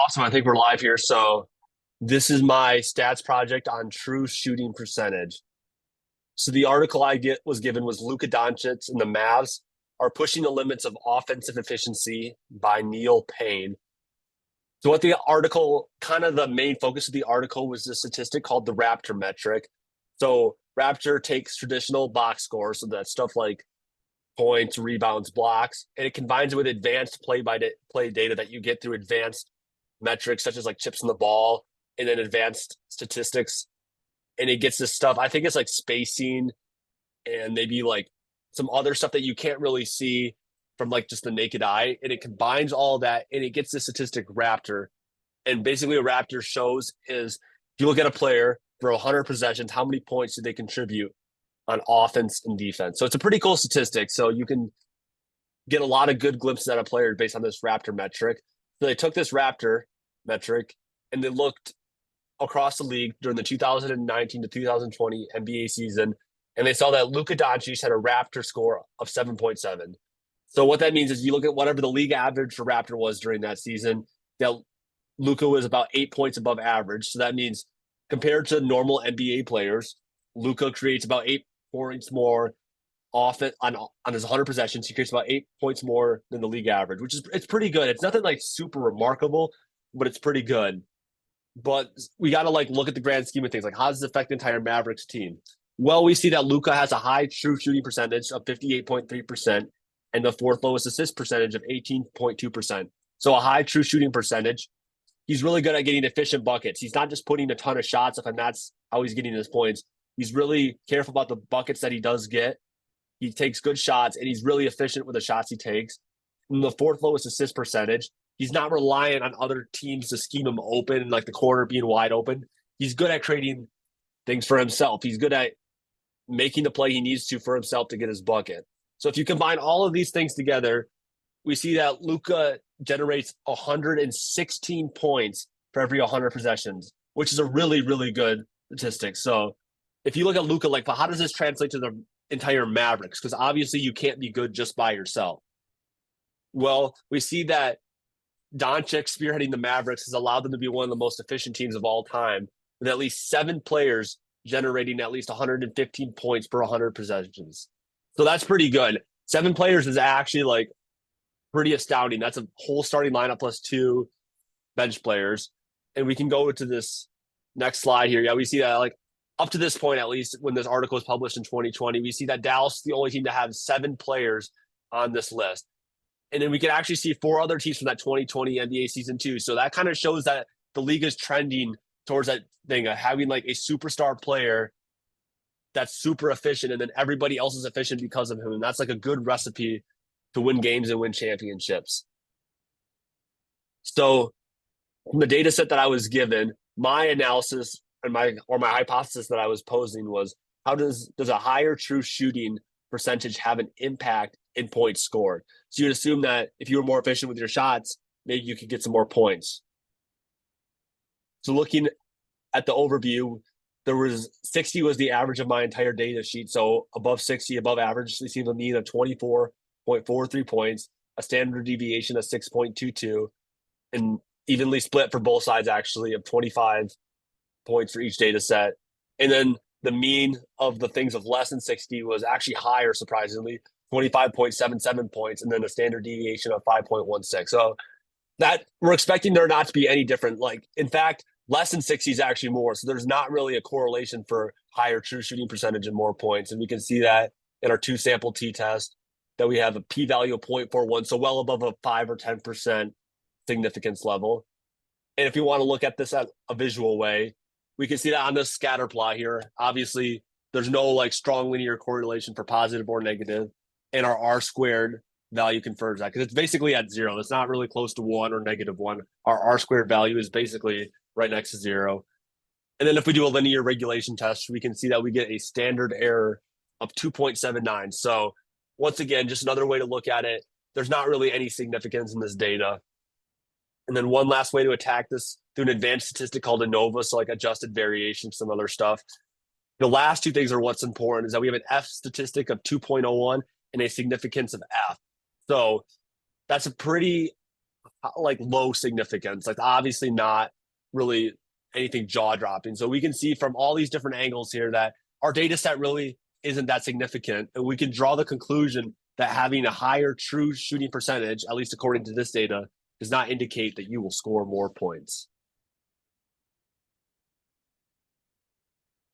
Awesome. I think we're live here. So this is my stats project on true shooting percentage. So the article was given was Luka Doncic and the Mavs are pushing the limits of offensive efficiency by Neil Payne. So what the article, kind of the main focus of the article was the statistic called the Raptor metric. So Raptor takes traditional box scores, so that stuff like points, rebounds, blocks, and it combines it with advanced play data that you get through advanced metrics such as like chips in the ball and then advanced statistics. And it gets this stuff. I think it's like spacing and maybe like some other stuff that you can't really see from like just the naked eye. And it combines all that and it gets the statistic Raptor. And basically, a Raptor shows is if you look at a player for 100 possessions, how many points do they contribute on offense and defense? So it's a pretty cool statistic. So you can get a lot of good glimpses at a player based on this Raptor metric. So they took this Raptor metric and they looked across the league during the 2019 to 2020 NBA season, and they saw that Luka Doncic had a Raptor score of 7.7. So what that means is you look at whatever the league average for Raptor was during that season, that Luka was about 8 points above average. So that means compared to normal NBA players, Luka creates about 8 points more often on his 100 possessions. He creates about 8 points more than the league average, which is it's pretty good. It's nothing like super remarkable, but it's pretty good. But we got to like look at the grand scheme of things. Like, how does this affect the entire Mavericks team? Well, we see that Luka has a high true shooting percentage of 58.3% and the fourth lowest assist percentage of 18.2%. So a high true shooting percentage. He's really good at getting efficient buckets. He's not just putting a ton of shots up, and that's how he's getting his points. He's really careful about the buckets that he does get. He takes good shots, and he's really efficient with the shots he takes. And the fourth lowest assist percentage. He's not reliant on other teams to scheme him open, like the corner being wide open. He's good at creating things for himself. He's good at making the play he needs to for himself to get his bucket. So if you combine all of these things together, we see that Luka generates 116 points for every 100 possessions, which is a really, really good statistic. So if you look at Luka, like, how does this translate to the entire Mavericks? Because obviously you can't be good just by yourself. Well, we see that Doncic spearheading the Mavericks has allowed them to be one of the most efficient teams of all time, with at least 7 players generating at least 115 points per 100 possessions. So that's pretty good. 7 players is actually like pretty astounding. That's a whole starting lineup plus 2 bench players. And we can go to this next slide here. Yeah, we see that like up to this point, at least when this article was published in 2020, we see that Dallas is the only team to have 7 players on this list. And then we can actually see 4 other teams from that 2020 NBA season too. So that kind of shows that the league is trending towards that thing of having like a superstar player that's super efficient, and then everybody else is efficient because of him. And that's like a good recipe to win games and win championships. So from the data set that I was given, my analysis and my hypothesis that I was posing was, how does a higher true shooting percentage have an impact in points scored? So you'd assume that if you were more efficient with your shots, maybe you could get some more points. So looking at the overview, there was 60 was the average of my entire data sheet. So above 60, above average, we see a mean of 24.43 points, a standard deviation of 6.22, and evenly split for both sides actually of 25 points for each data set. And then the mean of the things of less than 60 was actually higher, surprisingly, 25.77 points, and then a standard deviation of 5.16. So that we're expecting there not to be any different. Like, in fact, less than 60 is actually more. So there's not really a correlation for higher true shooting percentage and more points. And we can see that in our 2 sample t-test that we have a p-value of 0.41, so well above a 5 or 10% significance level. And if you want to look at this at a visual way, we can see that on this scatter plot here. Obviously, there's no like strong linear correlation for positive or negative, and our R squared value confirms that because it's basically at 0. It's not really close to 1 or -1. Our R squared value is basically right next to 0. And then if we do a linear regulation test, we can see that we get a standard error of 2.79. So once again, just another way to look at it. There's not really any significance in this data. And then one last way to attack this through an advanced statistic called ANOVA, so like adjusted variation, some other stuff. The last 2 things are what's important is that we have an F statistic of 2.01 and a significance of F. So that's a pretty like low significance, like obviously not really anything jaw dropping. So we can see from all these different angles here that our data set really isn't that significant. And we can draw the conclusion that having a higher true shooting percentage, at least according to this data, does not indicate that you will score more points.